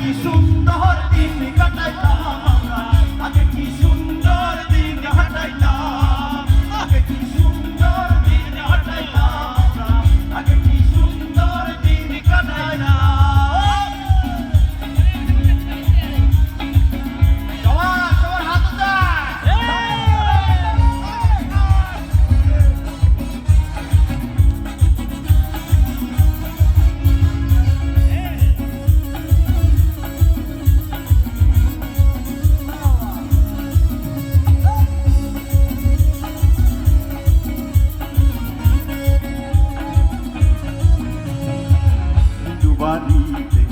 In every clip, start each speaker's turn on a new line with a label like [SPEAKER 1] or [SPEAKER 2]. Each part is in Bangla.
[SPEAKER 1] কি সুন্দর দিন কাটাইতাম আমরা, আগে কি সুন্দর দিন কাটাইতাম, আগে কি সুন্দর দিন কাটাইতাম আমরা, আগে কি সুন্দর দিন কাটাইতাম। বাড়িতে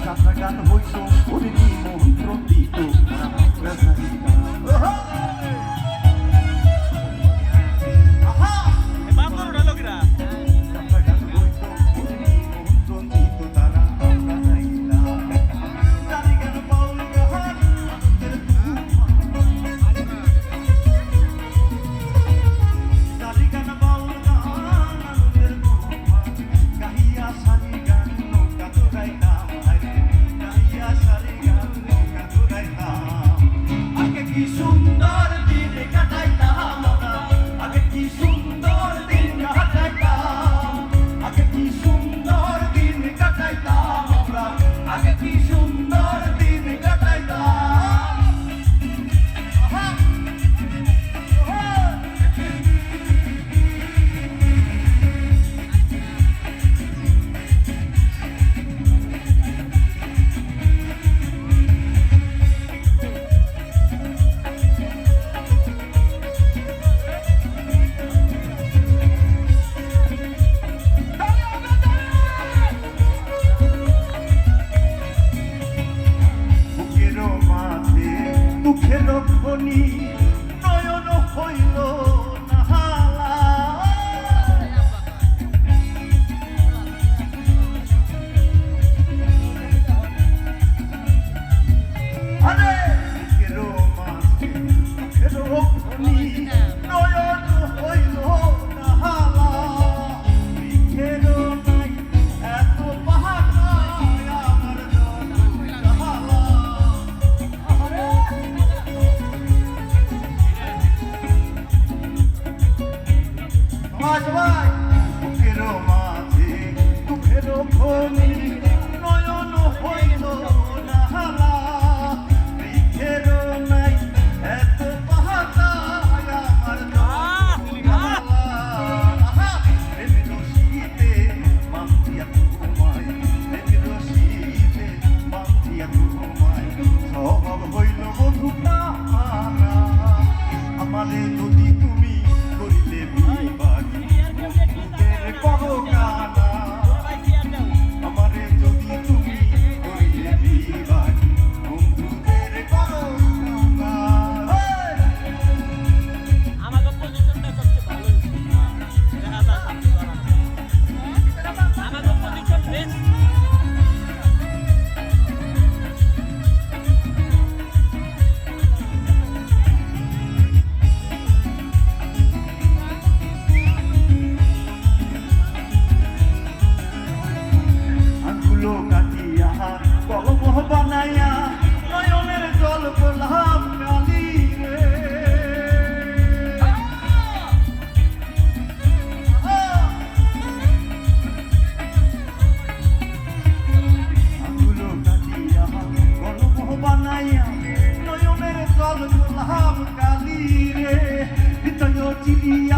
[SPEAKER 1] কাঁথা গান হইত ওরে নিমন্ত্রণ দিত কি সুন্দর দিন কাটাইতাম আমরা, আগে কি সুন্দর দিন কাটাইতাম, আগে কি সুন্দর দিন কাটাইতাম আমরা, আগে কি সুন্দর দিন কাটাইতাম। দুঃখের খনি নয়ন হইল না হালা, আরে দুঃখের মাঝে দুঃখের খনি নয়ন হইল না হালা, দুঃখের নাই এত পাহাড় আমার হালা। দুঃখের মাঝে দুঃখের খনি নয়ন হইল না হালা, দুঃখের নাই এত পাহাড় আমার প্রেমের শীতে বান্ধিয়া তোমায়, প্রেমের শীতে বান্ধিয়া তোমায় স্বভাব হইল বধূ তাহারা, আমারে যদি তুমি করিলে বিবাহ করো কানা, আমারে যদি তুমি করিলে বিবাহ বন্ধুদের করো কানা।
[SPEAKER 2] আমাকে পজিশনটা সবচেয়ে ভালো দেখা যায়, আমাকে পজিশন বেস্ট।
[SPEAKER 1] কাটিয়া কলম বানাইয়া নয়নের জল গোলাপ কালি রে, আঙুলো কাটিয়া কলম বানাইয়া নয়নের জল গোলাপ কালি রে, হৃদয় চিরিয়া